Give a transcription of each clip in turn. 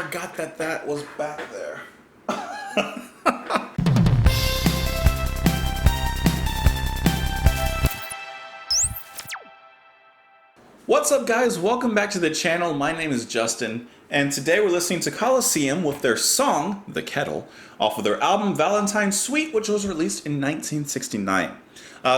forgot that that was back there. What's up, guys? Welcome back to the channel. My name is Justin, and today we're listening to Colosseum with their song, The Kettle, off of their album Valentine's Suite, which was released in 1969.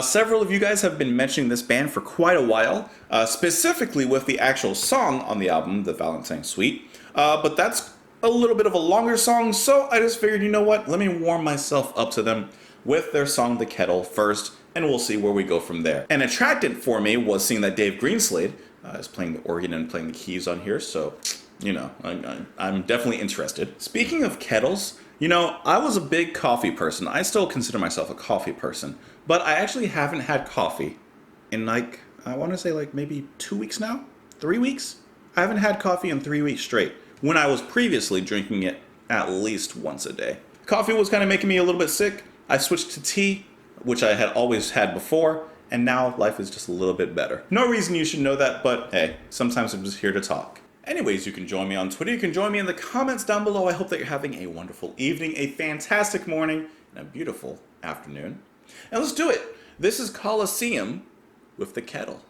Several of you guys have been mentioning this band for quite a while, specifically with the actual song on the album, The Valentine's Suite, but that's a little bit of a longer song, so I just figured, you know what, let me warm myself up to them with their song The Kettle first, and we'll see where we go from there. And attractant for me was seeing that Dave Greenslade is playing the organ and playing the keys on here, so, you know, I'm definitely interested. Speaking of kettles, you know, I was a big coffee person. I still consider myself a coffee person, but I actually haven't had coffee in I want to say maybe 2 weeks now? 3 weeks? I haven't had coffee in 3 weeks straight, when I was previously drinking it at least once a day. Coffee was kind of making me a little bit sick. I switched to tea, which I had always had before, and now life is just a little bit better. No reason you should know that, but hey, sometimes I'm just here to talk. Anyways, you can join me on Twitter, you can join me in the comments down below. I hope that you're having a wonderful evening, a fantastic morning, and a beautiful afternoon. And let's do it! This is Colosseum with The Kettle.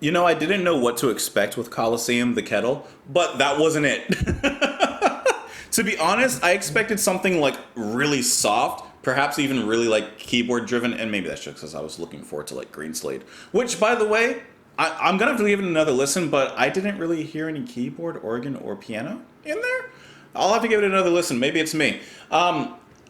You know, I didn't know what to expect with Colosseum The Kettle, but that wasn't it. To be honest, I expected something like really soft, perhaps even really like keyboard driven, and maybe that's just because I was looking forward to like Green Slade. Which, by the way, I'm gonna have to give it another listen, but I didn't really hear any keyboard, organ, or piano in there. I'll have to give it another listen. Maybe it's me.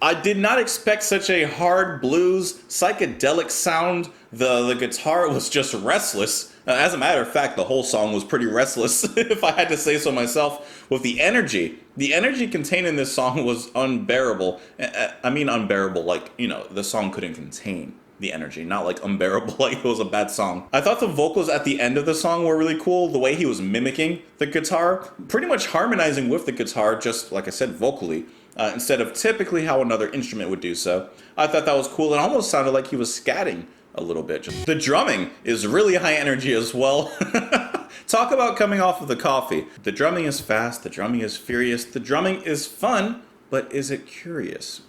I did not expect such a hard blues, psychedelic sound. The guitar was just restless. As a matter of fact, the whole song was pretty restless, if I had to say so myself, with the energy. The energy contained in this song was unbearable. I mean unbearable, like, you know, the song couldn't contain the energy, not like unbearable, like it was a bad song. I thought the vocals at the end of the song were really cool. The way he was mimicking the guitar, pretty much harmonizing with the guitar, just like I said, vocally. Instead of typically how another instrument would do so. I thought that was cool. It almost sounded like he was scatting a little bit. The drumming is really high energy as well. Talk about coming off of the coffee. The drumming is fast, the drumming is furious, the drumming is fun, but is it curious?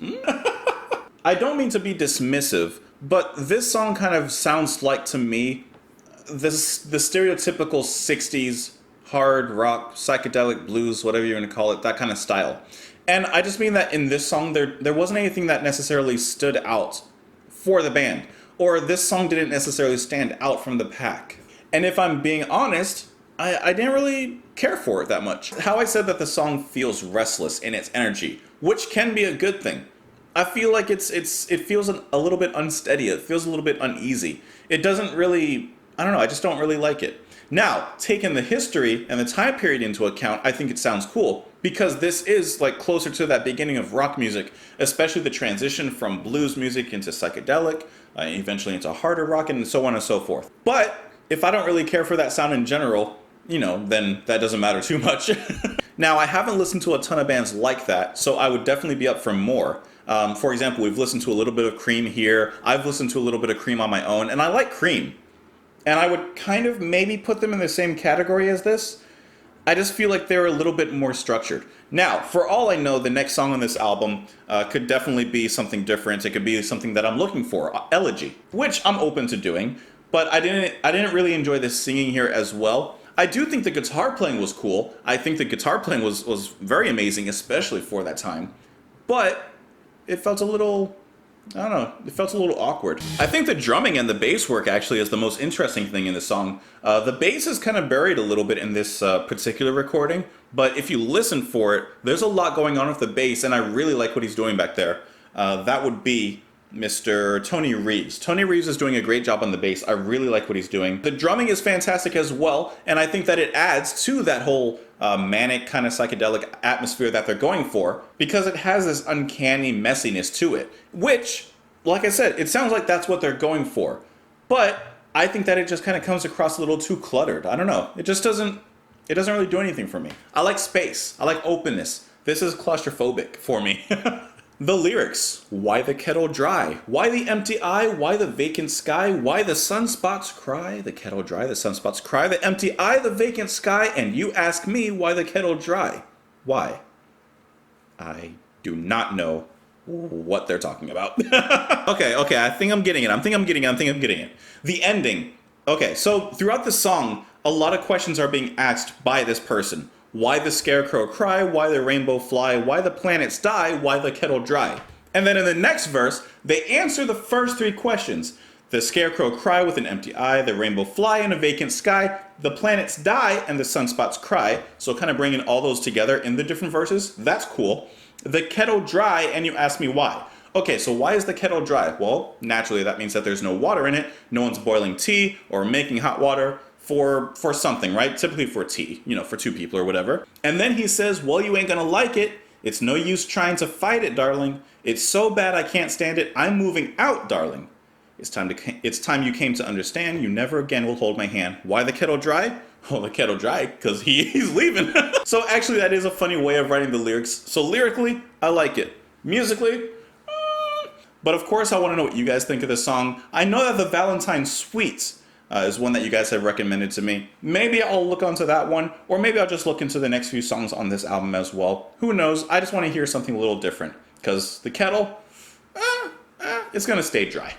I don't mean to be dismissive, but this song kind of sounds like, to me, the stereotypical 60s hard rock, psychedelic blues, whatever you're going to call it, that kind of style. And I just mean that in this song, there wasn't anything that necessarily stood out for the band, or this song didn't necessarily stand out from the pack. And if I'm being honest, I didn't really care for it that much. How I said that the song feels restless in its energy, which can be a good thing. I feel like it feels a little bit unsteady. It feels a little bit uneasy. It doesn't really, I don't know, I just don't really like it. Now, taking the history and the time period into account, I think it sounds cool, because this is like closer to that beginning of rock music, especially the transition from blues music into psychedelic, eventually into harder rock, and so on and so forth. But if I don't really care for that sound in general, you know, then that doesn't matter too much. Now, I haven't listened to a ton of bands like that, so I would definitely be up for more. For example, we've listened to a little bit of Cream here. I've listened to a little bit of Cream on my own, and I like Cream. And I would kind of maybe put them in the same category as this. I just feel like they're a little bit more structured. Now, for all I know, the next song on this album could definitely be something different. It could be something that I'm looking for, Elegy, which I'm open to doing. But I didn't really enjoy the singing here as well. I do think the guitar playing was cool. I think the guitar playing was very amazing, especially for that time. But it felt a little, I don't know, it felt a little awkward. I think the drumming and the bass work actually is the most interesting thing in the song. The bass is kind of buried a little bit in this particular recording, but if you listen for it, there's a lot going on with the bass, and I really like what he's doing back there. That would be Mr. Tony Reeves. Tony Reeves is doing a great job on the bass. I really like what he's doing. The drumming is fantastic as well, and I think that it adds to that whole manic kind of psychedelic atmosphere that they're going for, because it has this uncanny messiness to it, which, like I said, it sounds like that's what they're going for. But I think that it just kind of comes across a little too cluttered. I don't know. It doesn't really do anything for me. I like space. I like openness. This is claustrophobic for me. The lyrics. Why the kettle dry? Why the empty eye? Why the vacant sky? Why the sunspots cry? The kettle dry, the sunspots cry. The empty eye, the vacant sky. And you ask me why the kettle dry. Why? I do not know what they're talking about. Okay, I think I'm getting it. The ending. Okay, so throughout the song, a lot of questions are being asked by this person. Why the scarecrow cry? Why the rainbow fly? Why the planets die? Why the kettle dry? And then in the next verse, they answer the first three questions. The scarecrow cry with an empty eye, the rainbow fly in a vacant sky, the planets die, and the sunspots cry. So kind of bringing all those together in the different verses. That's cool. The kettle dry, and you ask me why. Okay, so why is the kettle dry? Well, naturally that means that there's no water in it. No one's boiling tea or making hot water for something, right? Typically for tea, you know, for two people or whatever. And then he says, well, you ain't gonna like it. It's no use trying to fight it, darling. It's so bad I can't stand it. I'm moving out, darling. It's time you came to understand. You never again will hold my hand. Why the kettle dry? Well, the kettle dry because he's leaving. So actually that is a funny way of writing the lyrics. So lyrically, I like it. Musically, but of course I want to know what you guys think of this song. I know that the Valentine Suite is one that you guys have recommended to me. Maybe I'll look onto that one, or maybe I'll just look into the next few songs on this album as well. Who knows? I just want to hear something a little different, because the kettle, it's going to stay dry.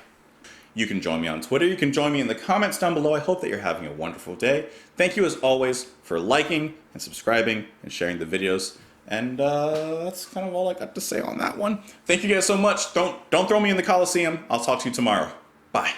You can join me on Twitter. You can join me in the comments down below. I hope that you're having a wonderful day. Thank you as always for liking and subscribing and sharing the videos. And that's kind of all I got to say on that one. Thank you guys so much. Don't throw me in the Colosseum. I'll talk to you tomorrow. Bye.